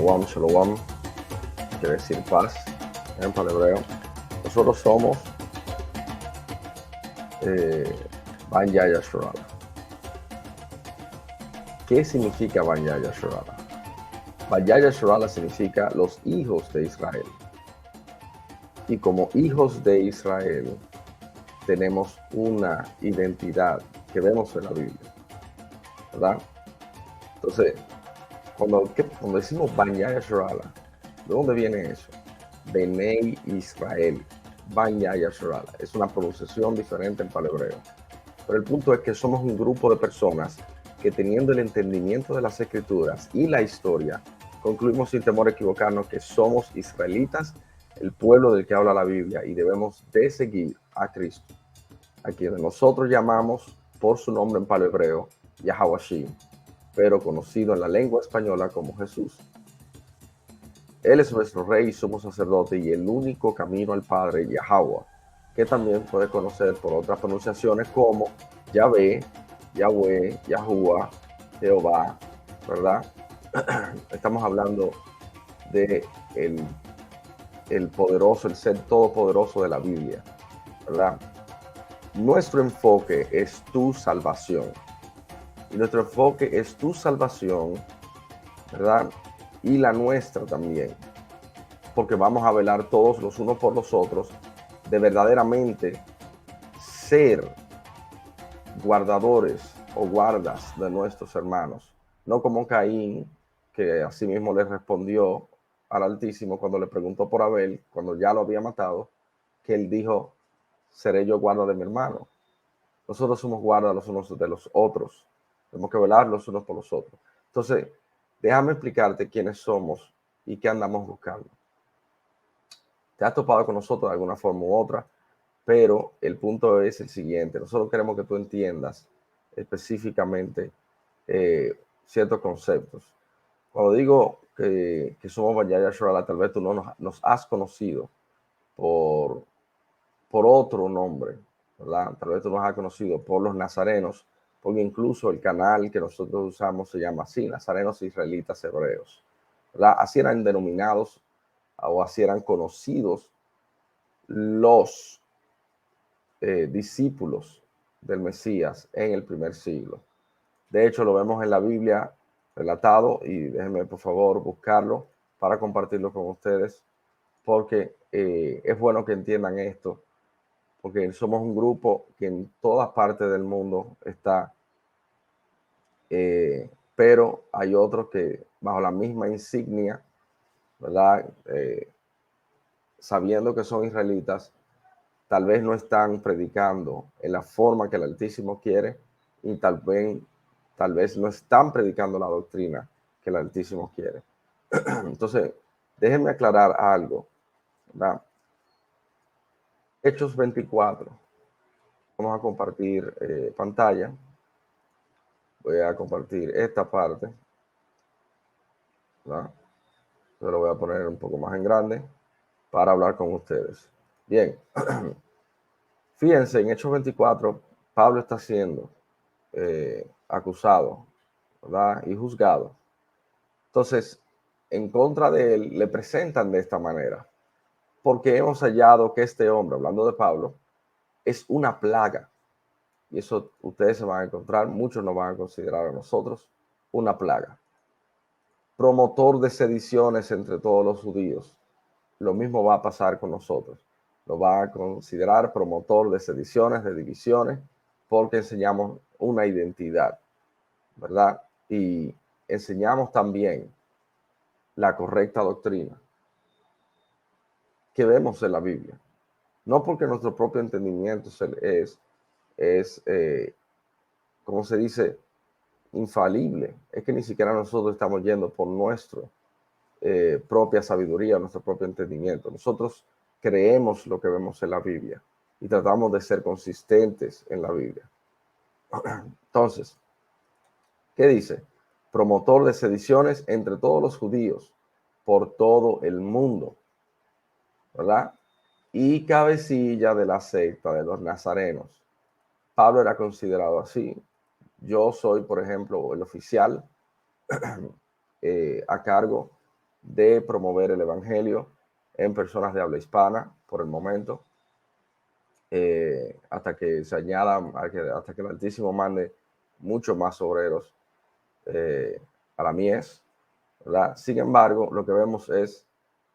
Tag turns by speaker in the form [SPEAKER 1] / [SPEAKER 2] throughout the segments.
[SPEAKER 1] Shalom, shalom, quiere decir paz en palebreo. Nosotros somos Ban Yaya Shurala. ¿Qué significa Ban Yaya Shurala? Ban Yaya Shurala significa los hijos de Israel. Y como hijos de Israel tenemos una identidad que vemos en la Biblia, ¿verdad? Entonces, cuando decimos Ban Yaya Shurala, ¿de dónde viene eso? Benei Israel, Ban Yaya Shurala. Es una pronunciación diferente en palebreo. Pero el punto es que somos un grupo de personas que, teniendo el entendimiento de las escrituras y la historia, concluimos sin temor a equivocarnos que somos israelitas, el pueblo del que habla la Biblia, y debemos de seguir a Cristo, a quien nosotros llamamos por su nombre en palebreo Yahawashim, pero conocido en la lengua española como Jesús. Él es nuestro rey y sumo sacerdote y el único camino al Padre, Yahweh, que también puede conocer por otras pronunciaciones como Yahvé, Yahweh, Yahuwah, Jehová, ¿verdad? Estamos hablando de el poderoso, el ser todopoderoso de la Biblia, ¿verdad? Nuestro enfoque es tu salvación. Y nuestro enfoque es tu salvación, ¿verdad? Y la nuestra también. Porque vamos a velar todos los unos por los otros de verdaderamente ser guardadores o guardas de nuestros hermanos. No como Caín, que así mismo le respondió al Altísimo cuando le preguntó por Abel, cuando ya lo había matado, que él dijo, seré yo guarda de mi hermano. Nosotros somos guardas los unos de los otros. Tenemos que velar los unos por los otros. Entonces, déjame explicarte quiénes somos y qué andamos buscando. Te has topado con nosotros de alguna forma u otra, pero el punto es el siguiente. Nosotros queremos que tú entiendas específicamente ciertos conceptos. Cuando digo que somos Ban Yaya Shurala, tal vez tú no nos has conocido por otro nombre, ¿verdad? Tal vez tú nos has conocido por los nazarenos, porque incluso el canal que nosotros usamos se llama así, Nazarenos Israelitas Hebreos, ¿verdad? Así eran denominados o así eran conocidos los discípulos del Mesías en el primer siglo. De hecho, lo vemos en la Biblia relatado y déjenme por favor buscarlo para compartirlo con ustedes, porque es bueno que entiendan esto, porque somos un grupo que en todas partes del mundo está, pero hay otros que bajo la misma insignia, ¿verdad? Sabiendo que son israelitas, tal vez no están predicando en la forma que el Altísimo quiere y tal vez no están predicando la doctrina que el Altísimo quiere. Entonces, déjenme aclarar algo, ¿verdad? Hechos 24. Vamos a compartir pantalla. Voy a compartir esta parte, ¿verdad? Yo lo voy a poner un poco más en grande para hablar con ustedes. Bien. Fíjense, en Hechos 24, Pablo está siendo acusado, ¿verdad? Y juzgado. Entonces, en contra de él, le presentan de esta manera, porque hemos hallado que este hombre, hablando de Pablo, es una plaga. Y eso ustedes se van a encontrar, muchos nos van a considerar a nosotros una plaga. Promotor de sediciones entre todos los judíos. Lo mismo va a pasar con nosotros. Lo va a considerar promotor de sediciones, de divisiones, porque enseñamos una identidad, ¿verdad? Y enseñamos también la correcta doctrina que vemos en la Biblia. No porque nuestro propio entendimiento es como se dice, infalible. Es que ni siquiera nosotros estamos yendo por nuestra propia sabiduría, nuestro propio entendimiento. Nosotros creemos lo que vemos en la Biblia y tratamos de ser consistentes en la Biblia. Entonces, ¿qué dice? Promotor de sediciones entre todos los judíos por todo el mundo, ¿verdad? Y cabecilla de la secta de los nazarenos. Pablo era considerado así. Yo soy, por ejemplo, el oficial a cargo de promover el evangelio en personas de habla hispana por el momento, hasta que se añadan, hasta que el Altísimo mande muchos más obreros a la mies, ¿verdad? Sin embargo, lo que vemos es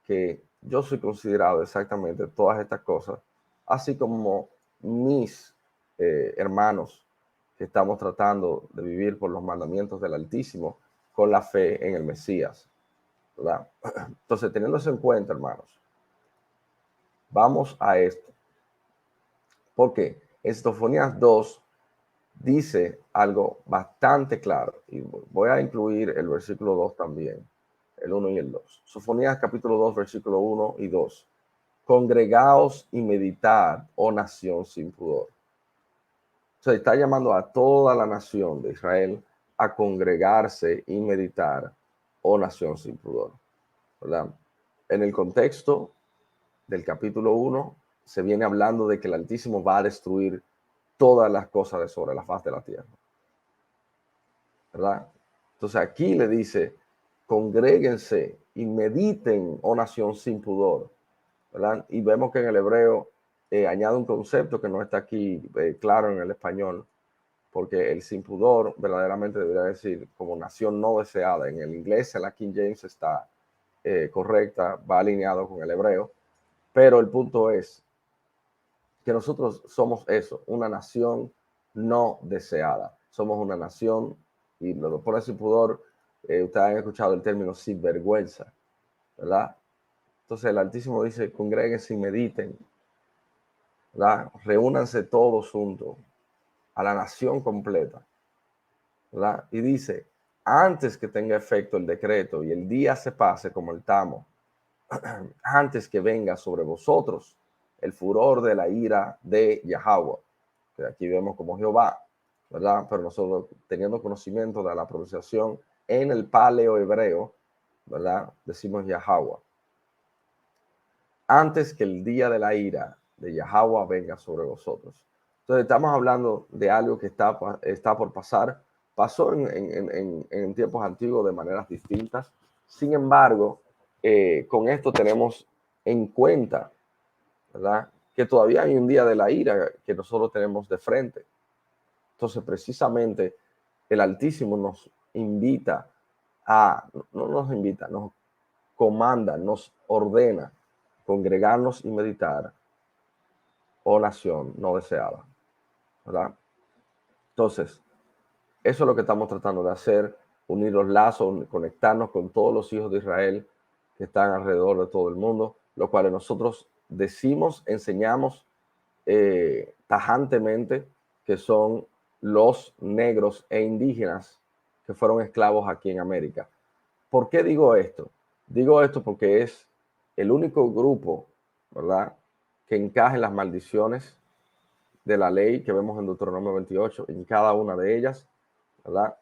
[SPEAKER 1] que yo soy considerado exactamente todas estas cosas, así como mis hermanos que estamos tratando de vivir por los mandamientos del Altísimo con la fe en el Mesías, ¿verdad? Entonces, teniendo eso en cuenta, hermanos, vamos a esto. Porque Estofonías 2 dice algo bastante claro, y voy a incluir el versículo 2 también, el 1 y el 2. Sofonías capítulo 2, versículo 1 y 2. Congregaos y meditad, oh nación sin pudor. O sea, está llamando a toda la nación de Israel a congregarse y meditar, oh nación sin pudor, ¿verdad? En el contexto del capítulo 1 se viene hablando de que el Altísimo va a destruir todas las cosas de sobre la faz de la tierra, ¿verdad? Entonces aquí le dice, congréguense y mediten, oh nación sin pudor, ¿verdad? Y vemos que en el hebreo añade un concepto que no está aquí claro en el español, porque el sin pudor verdaderamente debería decir como nación no deseada. En el inglés, en la King James está correcta, va alineado con el hebreo, pero el punto es que nosotros somos eso, una nación no deseada. Somos una nación, y lo pone sin pudor, ustedes han escuchado el término sinvergüenza, ¿verdad? Entonces el Altísimo dice, congréguense y mediten, ¿verdad? Reúnanse todos juntos, a la nación completa, ¿verdad? Y dice, antes que tenga efecto el decreto y el día se pase como el tamo, antes que venga sobre vosotros el furor de la ira de Yahweh, que aquí vemos como Jehová, ¿verdad? Pero nosotros, teniendo conocimiento de la pronunciación en el paleo hebreo, ¿verdad? Decimos Yahweh. Antes que el día de la ira de Yahweh venga sobre vosotros. Entonces estamos hablando de algo que está por pasar. Pasó en tiempos antiguos de maneras distintas. Sin embargo, con esto tenemos en cuenta, ¿verdad? Que todavía hay un día de la ira que nosotros tenemos de frente. Entonces, precisamente, el Altísimo nos invita no nos invita, nos comanda, nos ordena congregarnos y meditar, oh nación no deseada, ¿verdad? Entonces, eso es lo que estamos tratando de hacer, unir los lazos, conectarnos con todos los hijos de Israel que están alrededor de todo el mundo, lo cual nosotros decimos, enseñamos tajantemente que son los negros e indígenas que fueron esclavos aquí en América. ¿Por qué digo esto? Digo esto porque es el único grupo, ¿verdad?, que encaja en las maldiciones de la ley que vemos en Deuteronomio 28, en cada una de ellas, ¿verdad?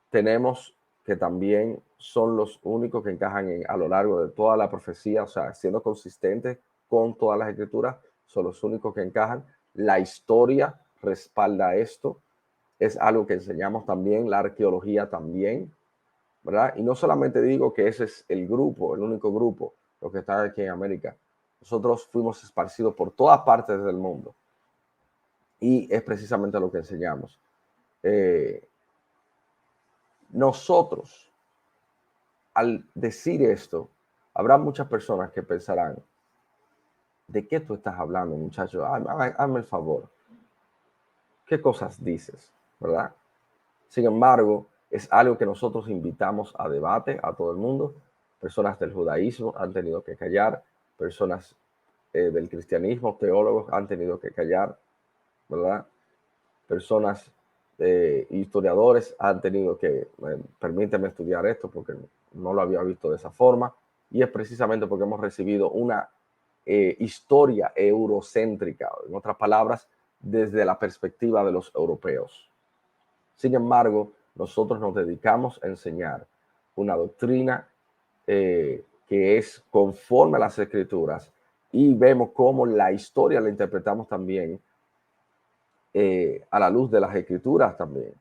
[SPEAKER 1] Tenemos que también son los únicos que encajan a lo largo de toda la profecía, o sea, siendo consistentes con todas las escrituras, son los únicos que encajan. La historia respalda esto, es algo que enseñamos también, la arqueología también, ¿verdad? Y no solamente digo que ese es el grupo, el único grupo, los que están aquí en América. Nosotros fuimos esparcidos por todas partes del mundo y es precisamente lo que enseñamos. Nosotros, al decir esto, habrá muchas personas que pensarán, ¿de qué tú estás hablando, muchacho? Hazme el favor. ¿Qué cosas dices? ¿Verdad? Sin embargo, es algo que nosotros invitamos a debate a todo el mundo. Personas del judaísmo han tenido que callar, personas del cristianismo, teólogos han tenido que callar, ¿verdad? Personas, historiadores han tenido que, permíteme estudiar esto porque no lo había visto de esa forma, y es precisamente porque hemos recibido una historia eurocéntrica, en otras palabras, desde la perspectiva de los europeos. Sin embargo, nosotros nos dedicamos a enseñar una doctrina que es conforme a las escrituras y vemos cómo la historia la interpretamos también a la luz de las escrituras también.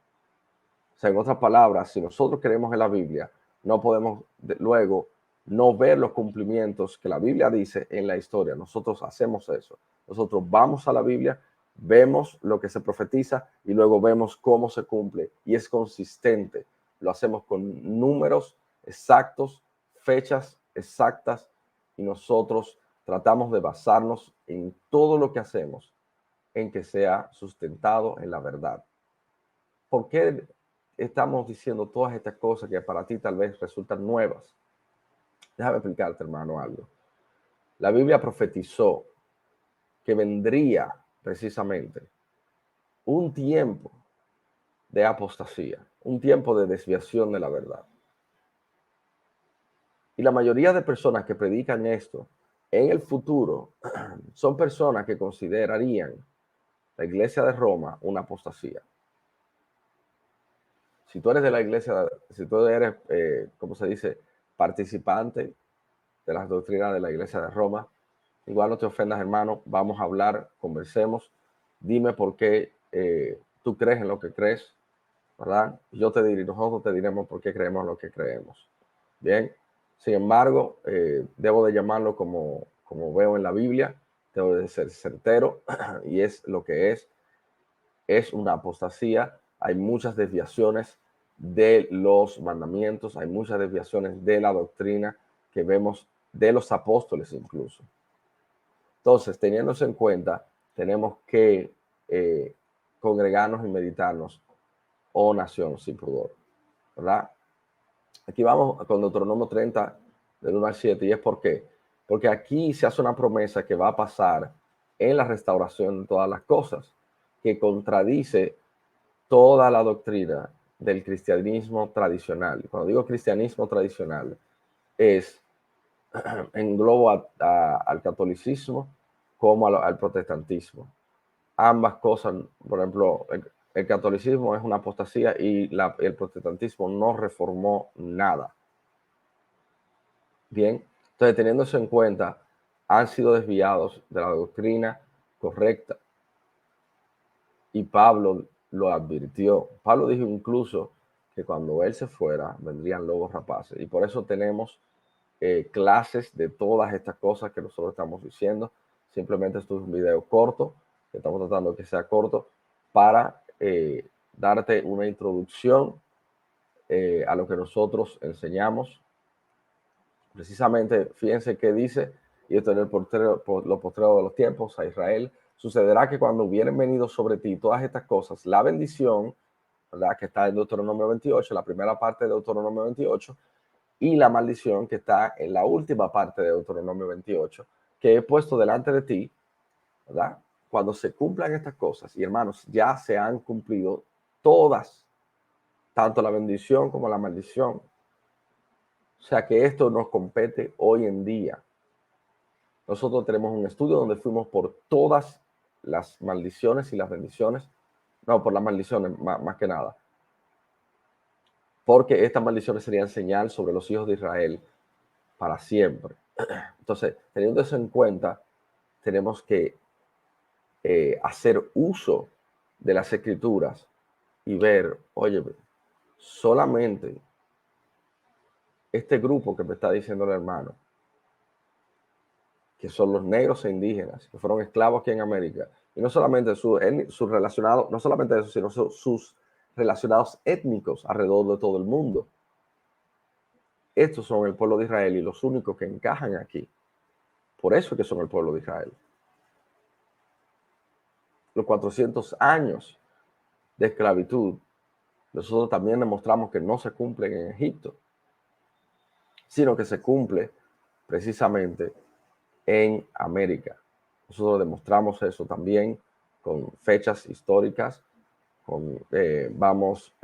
[SPEAKER 1] O sea, en otras palabras, si nosotros creemos en la Biblia, no podemos luego no ver los cumplimientos que la Biblia dice en la historia. Nosotros hacemos eso. Nosotros vamos a la Biblia, vemos lo que se profetiza y luego vemos cómo se cumple y es consistente. Lo hacemos con números exactos, fechas exactas y nosotros tratamos de basarnos en todo lo que hacemos en que sea sustentado en la verdad. ¿Por qué estamos diciendo todas estas cosas que para ti tal vez resultan nuevas? Déjame explicarte, hermano, algo. La Biblia profetizó que vendría precisamente un tiempo de apostasía, un tiempo de desviación de la verdad. Y la mayoría de personas que predican esto en el futuro son personas que considerarían la iglesia de Roma una apostasía. Si tú eres de la iglesia, si tú eres, ¿cómo se dice?, participante de las doctrinas de la iglesia de Roma, igual no te ofendas, hermano, vamos a hablar, conversemos, dime por qué tú crees en lo que crees, ¿verdad? Yo te diré, nosotros te diremos por qué creemos lo que creemos. Bien, sin embargo, debo de llamarlo como veo en la Biblia, debo de ser certero y es lo que es una apostasía. Hay muchas desviaciones de los mandamientos, hay muchas desviaciones de la doctrina que vemos de los apóstoles incluso. Entonces, teniendo eso en cuenta, tenemos que congregarnos y meditarnos, oh nación sin pudor, ¿verdad? Aquí vamos con Deuteronomio 30, del 1 al 7, y es por qué. Porque aquí se hace una promesa que va a pasar en la restauración de todas las cosas, que contradice toda la doctrina del cristianismo tradicional. Cuando digo cristianismo tradicional, englobo al catolicismo como al protestantismo. Ambas cosas, por ejemplo, el catolicismo es una apostasía y el protestantismo no reformó nada. Bien, entonces teniendo eso en cuenta, han sido desviados de la doctrina correcta. Y Pablo lo advirtió. Pablo dijo incluso que cuando él se fuera, vendrían lobos rapaces. Y por eso tenemos clases de todas estas cosas que nosotros estamos diciendo. Simplemente esto es un video corto, que estamos tratando de que sea corto, para darte una introducción a lo que nosotros enseñamos. Precisamente, fíjense qué dice, y esto en los postreros de los tiempos, a Israel, sucederá que cuando hubieran venido sobre ti todas estas cosas, la bendición, ¿verdad?, que está en Deuteronomio 28, la primera parte de Deuteronomio 28, y la maldición que está en la última parte de Deuteronomio 28, que he puesto delante de ti, ¿verdad? Cuando se cumplan estas cosas, y hermanos, ya se han cumplido todas, tanto la bendición como la maldición. O sea que esto nos compete hoy en día. Nosotros tenemos un estudio donde fuimos por todas las maldiciones y las bendiciones. No, por las maldiciones más que nada. Porque estas maldiciones serían señal sobre los hijos de Israel para siempre. Entonces, teniendo eso en cuenta, tenemos que hacer uso de las escrituras y ver, oye, solamente este grupo que me está diciendo el hermano, que son los negros e indígenas, que fueron esclavos aquí en América, y no solamente sus relacionados, no solamente eso, sino sus relacionados étnicos alrededor de todo el mundo. Estos son el pueblo de Israel y los únicos que encajan aquí. Por eso es que son el pueblo de Israel. Los 400 años de esclavitud, nosotros también demostramos que no se cumplen en Egipto, sino que se cumple precisamente en América. Nosotros demostramos eso también con fechas históricas, vamos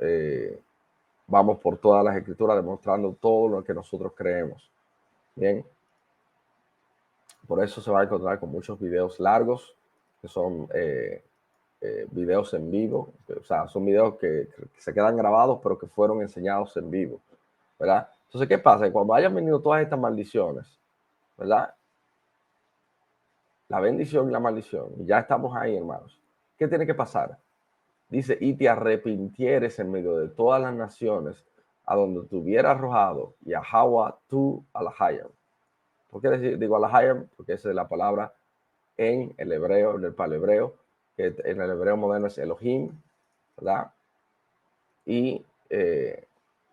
[SPEAKER 1] por todas las escrituras demostrando todo lo que nosotros creemos. Bien, por eso se va a encontrar con muchos videos largos, que son videos en vivo, o sea, son videos que se quedan grabados, pero que fueron enseñados en vivo, ¿verdad? Entonces, ¿qué pasa? Cuando hayan venido todas estas maldiciones, ¿verdad? La bendición y la maldición, y ya estamos ahí, hermanos. ¿Qué tiene que pasar? Dice, y te arrepintieres en medio de todas las naciones a donde te hubiera arrojado Yahweh tú Alahayam. ¿Por qué digo Alahayam? Porque esa es la palabra en el hebreo, en el paleohebreo, que en el hebreo moderno es Elohim, ¿verdad? Y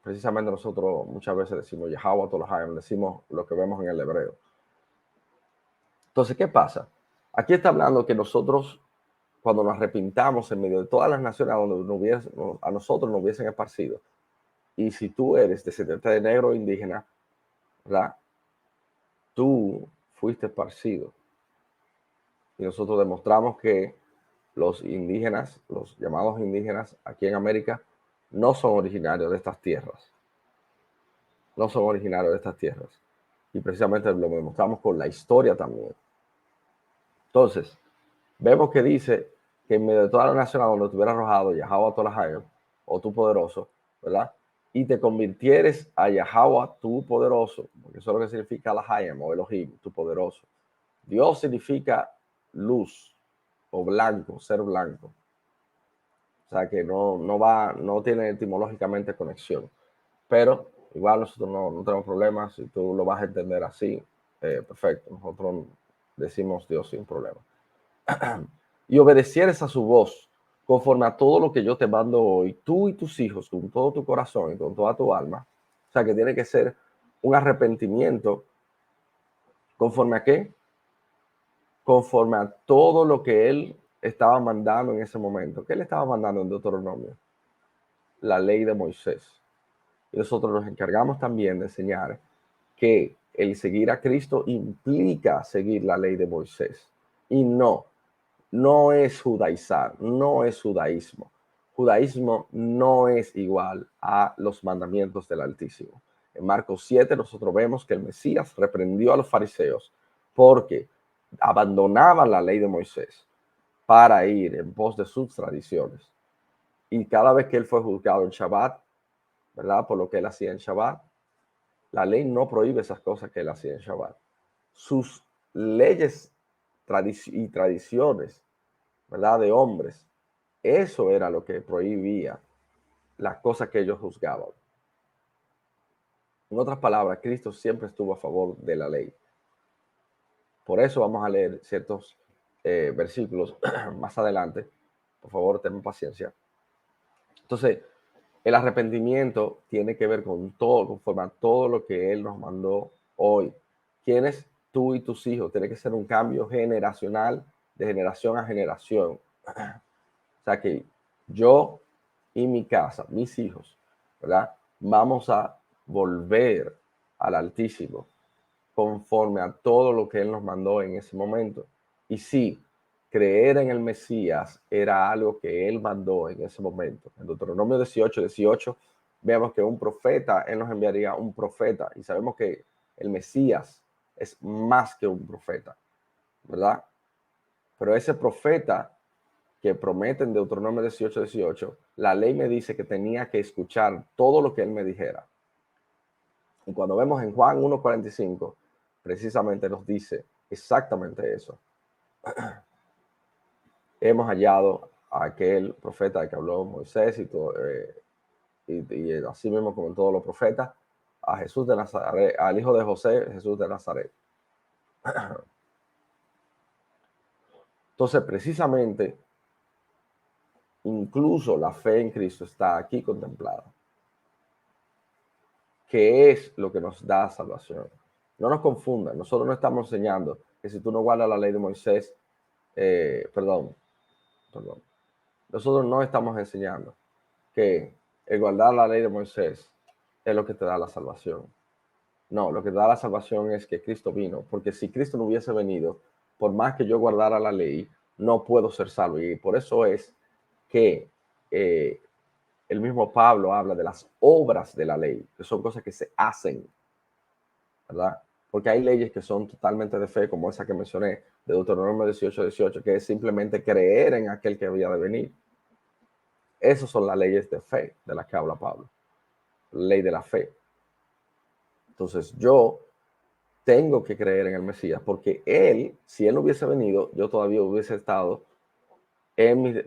[SPEAKER 1] precisamente nosotros muchas veces decimos Yahweh Alahayam, decimos lo que vemos en el hebreo. Entonces, ¿qué pasa? Aquí está hablando que nosotros, cuando nos arrepintamos en medio de todas las naciones a donde a nosotros nos hubiesen esparcido, y si tú eres descendiente de negro o indígena, ¿verdad? Tú fuiste esparcido. Y nosotros demostramos que los indígenas, los llamados indígenas aquí en América, no son originarios de estas tierras. No son originarios de estas tierras. Y precisamente lo demostramos con la historia también. Entonces, vemos que dice que en medio de toda la nación a donde te hubiera arrojado Yahweh Tolahayim, o tu poderoso, ¿verdad? Y te convirtieres a Yahweh tu poderoso, porque eso es lo que significa Lahayim o Elohim, tu poderoso. Dios significa luz o blanco, ser blanco. O sea que no tiene etimológicamente conexión. Pero igual nosotros no tenemos problemas. Si tú lo vas a entender así, perfecto. Nosotros decimos Dios sin problema. Y obedecieres a su voz conforme a todo lo que yo te mando hoy, tú y tus hijos, con todo tu corazón y con toda tu alma. O sea que tiene que ser un arrepentimiento conforme a qué? Conforme a todo lo que él estaba mandando en ese momento. ¿Qué él estaba mandando en Deuteronomio? La ley de Moisés. Y nosotros nos encargamos también de enseñar que el seguir a Cristo implica seguir la ley de Moisés. Y no es judaizar, no es judaísmo. Judaísmo no es igual a los mandamientos del Altísimo. En Marcos 7 nosotros vemos que el Mesías reprendió a los fariseos porque abandonaban la ley de Moisés para ir en pos de sus tradiciones. Y cada vez que él fue juzgado en Shabbat, ¿verdad? Por lo que él hacía en Shabbat, la ley no prohíbe esas cosas que él hacía en Shabbat. Sus leyes y tradiciones, ¿verdad? De hombres, eso era lo que prohibía las cosas que ellos juzgaban. En otras palabras, Cristo siempre estuvo a favor de la ley. Por eso vamos a leer ciertos versículos más adelante. Por favor, ten paciencia. Entonces, el arrepentimiento tiene que ver con todo, conforme a todo lo que Él nos mandó hoy. ¿Quiénes? Tú y tus hijos. Tiene que ser un cambio generacional, de generación a generación. O sea que yo y mi casa, mis hijos, ¿verdad? Vamos a volver al Altísimo conforme a todo lo que Él nos mandó en ese momento. Y sí, creer en el Mesías era algo que Él mandó en ese momento. En Deuteronomio 18 vemos que un profeta, Él nos enviaría un profeta. Y sabemos que el Mesías es más que un profeta, ¿verdad? Pero ese profeta que promete en Deuteronomio 18, la ley me dice que tenía que escuchar todo lo que Él me dijera. Y cuando vemos en Juan 1:45, precisamente nos dice exactamente eso. Hemos hallado a aquel profeta que habló Moisés y así mismo como en todos los profetas, a Jesús de Nazaret, al hijo de José, Jesús de Nazaret. Entonces, precisamente, incluso la fe en Cristo está aquí contemplada. ¿Qué es lo que nos da salvación? No nos confundan, nosotros no estamos enseñando que si tú no guardas la ley de Moisés, perdón, nosotros no estamos enseñando que el guardar la ley de Moisés es lo que te da la salvación. No, lo que te da la salvación es que Cristo vino, porque si Cristo no hubiese venido, por más que yo guardara la ley, no puedo ser salvo. Y por eso es que el mismo Pablo habla de las obras de la ley, que son cosas que se hacen, ¿verdad? Porque hay leyes que son totalmente de fe, como esa que mencioné, de Deuteronomio 18, que es simplemente creer en aquel que había de venir. Esas son las leyes de fe de las que habla Pablo, ley de la fe. Entonces yo tengo que creer en el Mesías, porque él, si él no hubiese venido, yo todavía hubiese estado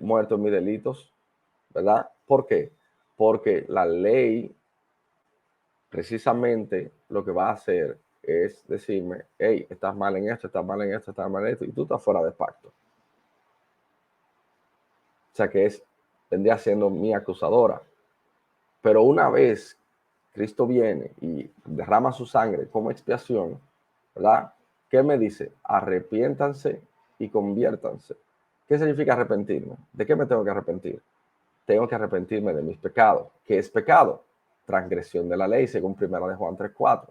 [SPEAKER 1] muerto en mis delitos, ¿verdad? ¿Por qué? Porque la ley precisamente lo que va a hacer es decirme, hey, estás mal en esto, estás mal en esto, estás mal en esto, y tú estás fuera de pacto. O sea que vendría siendo mi acusadora. Pero una vez Cristo viene y derrama su sangre como expiación, ¿verdad? ¿Qué me dice? Arrepiéntanse y conviértanse. ¿Qué significa arrepentirme? ¿De qué me tengo que arrepentir? Tengo que arrepentirme de mis pecados. ¿Qué es pecado? Transgresión de la ley, según 1 Juan 3:4.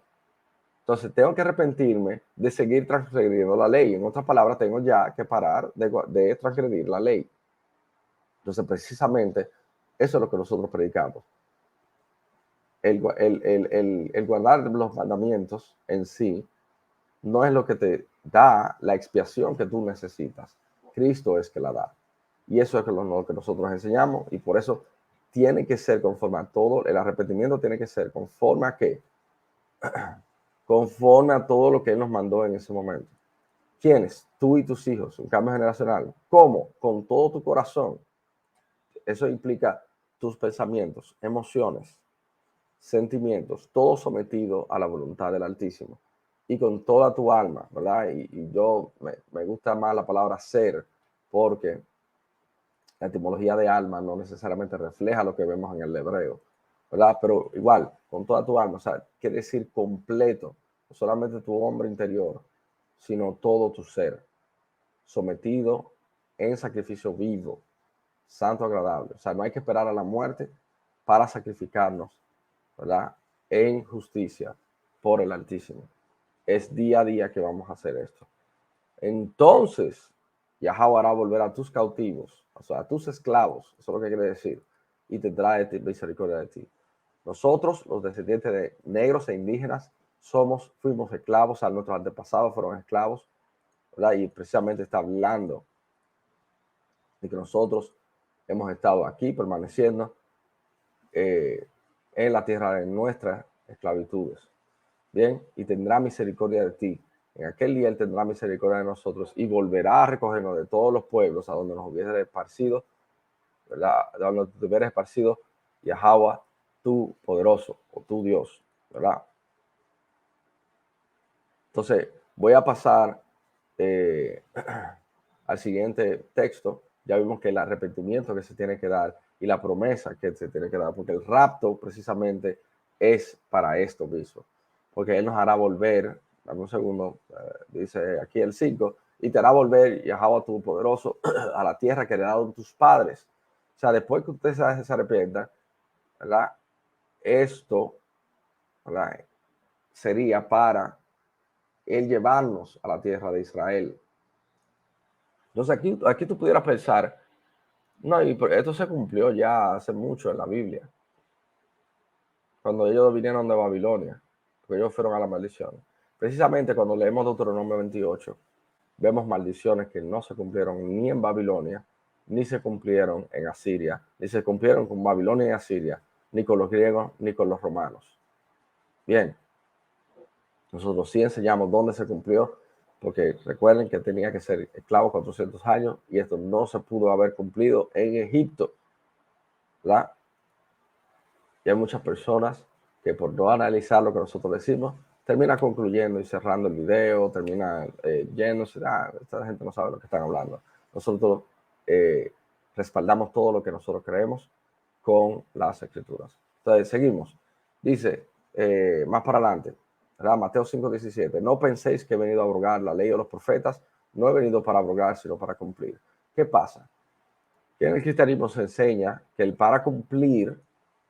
[SPEAKER 1] Entonces, tengo que arrepentirme de seguir transgrediendo la ley. En otras palabras, tengo ya que parar de transgredir la ley. Entonces, precisamente, eso es lo que nosotros predicamos. El guardar los mandamientos en sí no es lo que te da la expiación que tú necesitas. Cristo es que la da. Y eso es lo que nosotros enseñamos. Y por eso tiene que ser conforme a todo. El arrepentimiento tiene que ser conforme a qué? Conforme a todo lo que Él nos mandó en ese momento. ¿Quiénes? Tú y tus hijos. Un cambio generacional. ¿Cómo? Con todo tu corazón. Eso implica tus pensamientos, emociones, sentimientos, todo sometido a la voluntad del Altísimo. Y con toda tu alma, ¿verdad? Y yo me gusta más la palabra ser, porque la etimología de alma no necesariamente refleja lo que vemos en el hebreo, ¿verdad? Pero igual, con toda tu alma, o sea, quiere decir completo, no solamente tu hombre interior, sino todo tu ser, sometido en sacrificio vivo, santo, agradable. O sea, no hay que esperar a la muerte para sacrificarnos, ¿verdad? En justicia por el Altísimo. Es día a día que vamos a hacer esto. Entonces, Yahweh hará volver a tus cautivos, o sea, a tus esclavos, eso es lo que quiere decir, y tendrá de ti misericordia de ti. Nosotros, los descendientes de negros e indígenas, fuimos esclavos, a nuestros antepasados fueron esclavos, ¿verdad? Y precisamente está hablando de que nosotros hemos estado aquí permaneciendo en la tierra de nuestras esclavitudes. Bien, y tendrá misericordia de ti. En aquel día Él tendrá misericordia de nosotros y volverá a recogernos de todos los pueblos a donde nos hubiera esparcido, ¿verdad? A donde nos hubiera esparcido Yahweh, tu poderoso, o tu Dios, ¿verdad? Entonces, voy a pasar al siguiente texto. Ya vimos que el arrepentimiento que se tiene que dar y la promesa que se tiene que dar, porque el rapto precisamente es para esto mismo, porque Él nos hará volver, dame un segundo, dice aquí el 5, y te hará volver, Yahweh tu poderoso, a la tierra que heredaron tus padres. O sea, después que usted se arrepienta, ¿verdad? Esto, ¿verdad? Sería para Él llevarnos a la tierra de Israel. Entonces aquí tú pudieras pensar, no, y esto se cumplió ya hace mucho en la Biblia, cuando ellos vinieron de Babilonia, porque ellos fueron a la maldición. Precisamente cuando leemos Deuteronomio 28, vemos maldiciones que no se cumplieron ni en Babilonia, ni se cumplieron en Asiria, ni se cumplieron con Babilonia y Asiria, ni con los griegos, ni con los romanos. Bien, nosotros sí enseñamos dónde se cumplió, porque recuerden que tenía que ser esclavo 400 años y esto no se pudo haber cumplido en Egipto, ¿verdad? Y hay muchas personas que por no analizar lo que nosotros decimos, termina concluyendo y cerrando el video, termina yéndose, esta gente no sabe lo que están hablando. Nosotros respaldamos todo lo que nosotros creemos con las escrituras. Entonces, seguimos. Dice, más para adelante, ¿verdad? Mateo 5:17, no penséis que he venido a abrogar la ley o los profetas, no he venido para abrogar, sino para cumplir. ¿Qué pasa? Que en el cristianismo se enseña que el para cumplir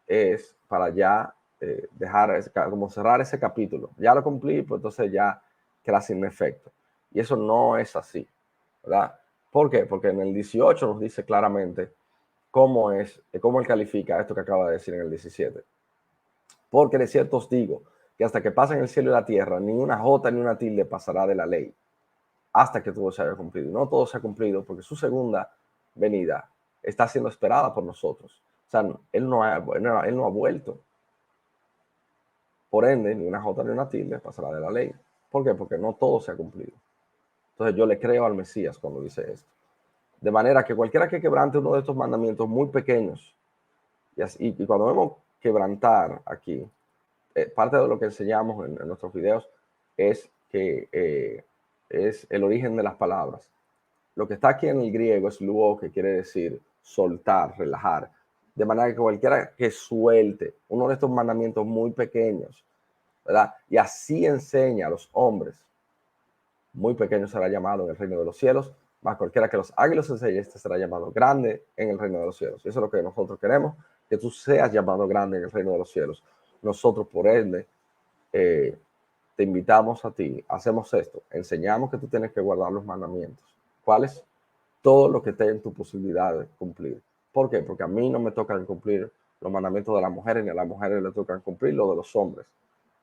[SPEAKER 1] es para ya dejar, como cerrar ese capítulo. Ya lo cumplí, pues entonces ya queda sin efecto. Y eso no es así, ¿verdad? ¿Por qué? Porque en el 18 nos dice claramente cómo él califica esto que acaba de decir en el 17. Porque de cierto os digo que hasta que pasen el cielo y la tierra, ni una jota ni una tilde pasará de la ley, hasta que todo se haya cumplido. No todo se ha cumplido porque su segunda venida está siendo esperada por nosotros. O sea, él no ha vuelto. Por ende, ni una jota ni una tilde pasará de la ley. ¿Por qué? Porque no todo se ha cumplido. Entonces yo le creo al Mesías cuando dice esto. De manera que cualquiera que quebrante uno de estos mandamientos muy pequeños, y cuando vemos quebrantar aquí, parte de lo que enseñamos en nuestros videos es que es el origen de las palabras. Lo que está aquí en el griego es luo, que quiere decir soltar, relajar. De manera que cualquiera que suelte uno de estos mandamientos muy pequeños, ¿verdad? Y así enseña a los hombres, muy pequeño será llamado en el reino de los cielos, más cualquiera que los haga y los enseñe, este será llamado grande en el reino de los cielos. Y eso es lo que nosotros queremos, que tú seas llamado grande en el reino de los cielos. Nosotros, por ende, te invitamos a ti, hacemos esto, enseñamos que tú tienes que guardar los mandamientos. ¿Cuáles? Todo lo que esté en tu posibilidad de cumplir. ¿Por qué? Porque a mí no me tocan cumplir los mandamientos de las mujeres, ni a las mujeres le tocan cumplir los de los hombres.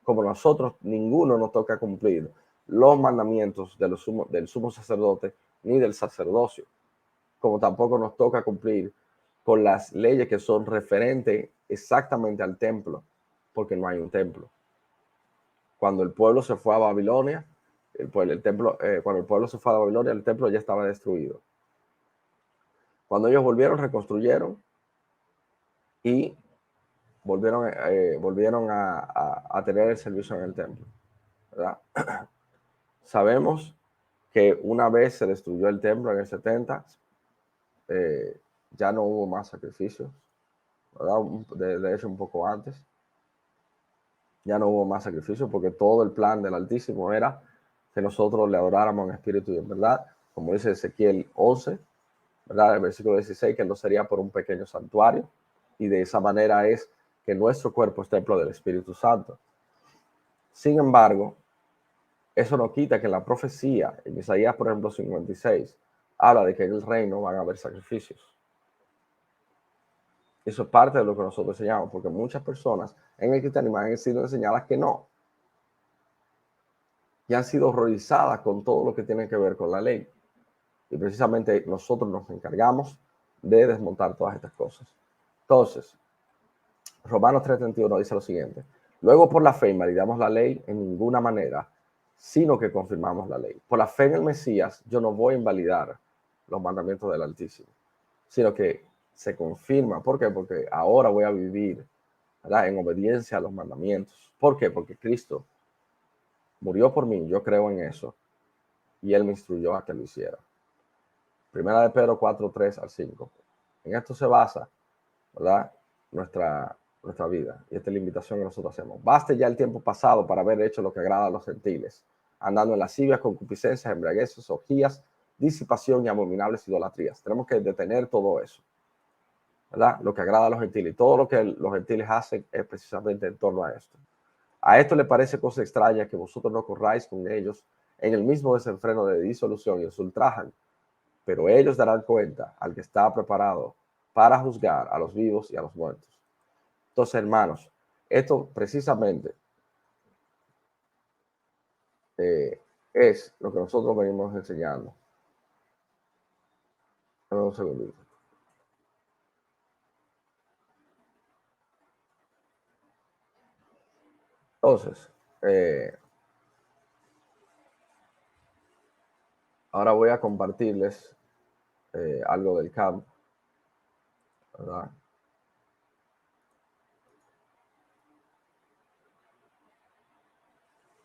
[SPEAKER 1] Como nosotros, ninguno nos toca cumplir los mandamientos del sumo sacerdote ni del sacerdocio. Como tampoco nos toca cumplir con las leyes que son referentes exactamente al templo, porque no hay un templo. Cuando el pueblo se fue a Babilonia, cuando el pueblo se fue a Babilonia, el templo ya estaba destruido. Cuando ellos volvieron, reconstruyeron y volvieron a tener el servicio en el templo, ¿verdad? Sabemos que una vez se destruyó el templo en el 70, ya no hubo más sacrificios, ¿verdad? De hecho, un poco antes. Ya no hubo más sacrificios porque todo el plan del Altísimo era que nosotros le adoráramos en espíritu y en verdad, como dice Ezequiel 11, ¿verdad? El versículo 16, que no sería por un pequeño santuario, y de esa manera es que nuestro cuerpo es templo del Espíritu Santo. Sin embargo, eso no quita que la profecía, en Isaías, por ejemplo, 56, habla de que en el reino van a haber sacrificios. Eso es parte de lo que nosotros enseñamos, porque muchas personas en el cristianismo han sido enseñadas que no, y han sido horrorizadas con todo lo que tiene que ver con la ley. Y precisamente nosotros nos encargamos de desmontar todas estas cosas. Entonces, Romanos 3:31 dice lo siguiente: luego por la fe invalidamos la ley en ninguna manera, sino que confirmamos la ley. Por la fe en el Mesías, yo no voy a invalidar los mandamientos del Altísimo, sino que se confirma. ¿Por qué? Porque ahora voy a vivir, ¿verdad?, en obediencia a los mandamientos. ¿Por qué? Porque Cristo murió por mí, yo creo en eso, y Él me instruyó a que lo hiciera. Primera de Pedro 4:3-5. En esto se basa, ¿verdad?, nuestra vida. Y esta es la invitación que nosotros hacemos. Baste ya el tiempo pasado para haber hecho lo que agrada a los gentiles, andando en lascivias, concupiscencias, embriagueces, orgías, disipación y abominables idolatrías. Tenemos que detener todo eso, ¿verdad? Lo que agrada a los gentiles. Y todo lo que los gentiles hacen es precisamente en torno a esto. A esto le parece cosa extraña que vosotros no corráis con ellos en el mismo desenfreno de disolución y os ultrajan, pero ellos darán cuenta al que está preparado para juzgar a los vivos y a los muertos. Entonces, hermanos, esto precisamente es lo que nosotros venimos enseñando. Un segundito. Entonces, ahora voy a compartirles algo del campo, ¿verdad?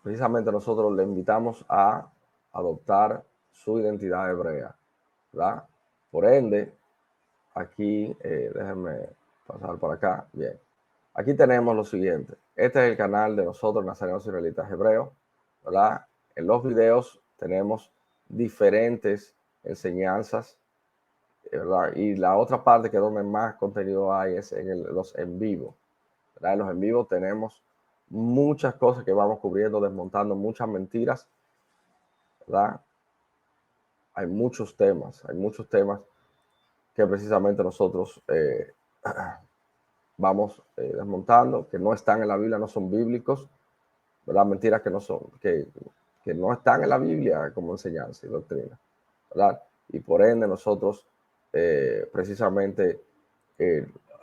[SPEAKER 1] Precisamente nosotros le invitamos a adoptar su identidad hebrea, ¿verdad? Por ende, aquí, déjenme pasar por acá, bien. Aquí tenemos lo siguiente. Este es el canal de nosotros, Nazarenos Israelitas Hebreos, ¿verdad? En los videos tenemos diferentes enseñanzas, ¿verdad? Y la otra parte que es donde más contenido hay es en los en vivo, ¿verdad? En los en vivo tenemos muchas cosas que vamos cubriendo, desmontando muchas mentiras, ¿verdad? Hay muchos temas que precisamente nosotros vamos desmontando, que no están en la Biblia, no son bíblicos, ¿verdad? Mentiras que no son, que no están en la Biblia como enseñanza y doctrina, ¿verdad? Y por ende nosotros precisamente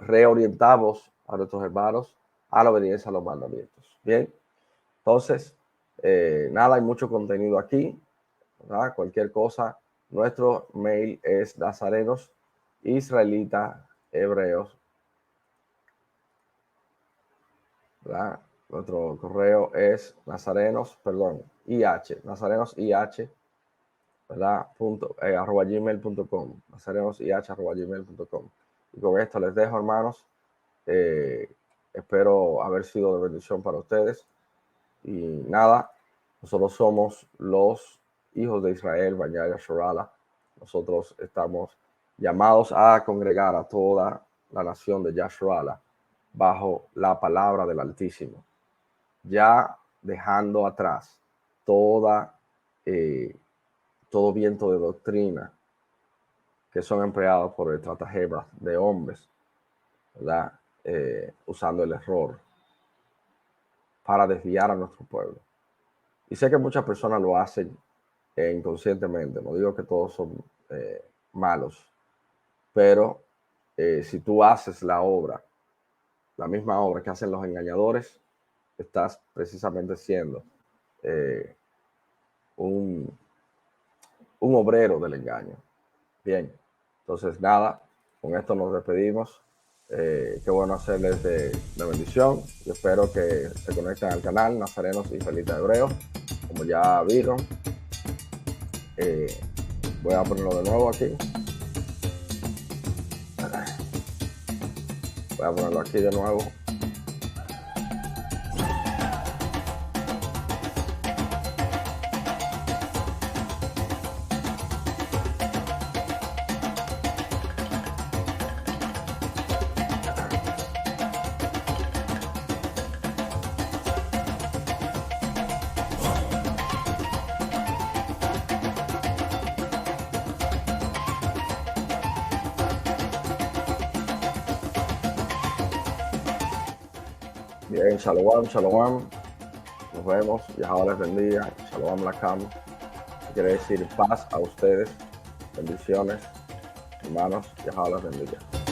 [SPEAKER 1] reorientamos a nuestros hermanos a la obediencia a los mandamientos. Bien, entonces, nada, hay mucho contenido aquí, ¿verdad? Cualquier cosa, nuestro mail es nazarenos israelitas hebreos, ¿verdad? Nuestro correo es nazarenosih, ¿verdad? @gmail.com, nazarenosih@gmail.com. Y con esto les dejo, hermanos. Espero haber sido de bendición para ustedes. Y nada, nosotros somos los hijos de Israel, Banya Yasharala. Nosotros estamos llamados a congregar a toda la nación de Yasharala bajo la palabra del Altísimo, ya dejando atrás todo viento de doctrina que son empleados por el estratagema de hombres, ¿verdad? Usando el error para desviar a nuestro pueblo. Y sé que muchas personas lo hacen inconscientemente, no digo que todos son malos, pero si tú haces la misma obra que hacen los engañadores, estás precisamente siendo un obrero del engaño. Bien, entonces nada, con esto nos despedimos. Qué bueno hacerles de bendición. Yo espero que se conecten al canal Nazarenos Israelitas Hebreos, como ya vieron. Voy a ponerlo de nuevo aquí. Voy a ponerlo aquí de nuevo. Bien, shalom, shalom. Nos vemos. Yahweh les bendiga. Shalom lakam. Quiere decir paz a ustedes. Bendiciones, hermanos. Yahweh les bendiga.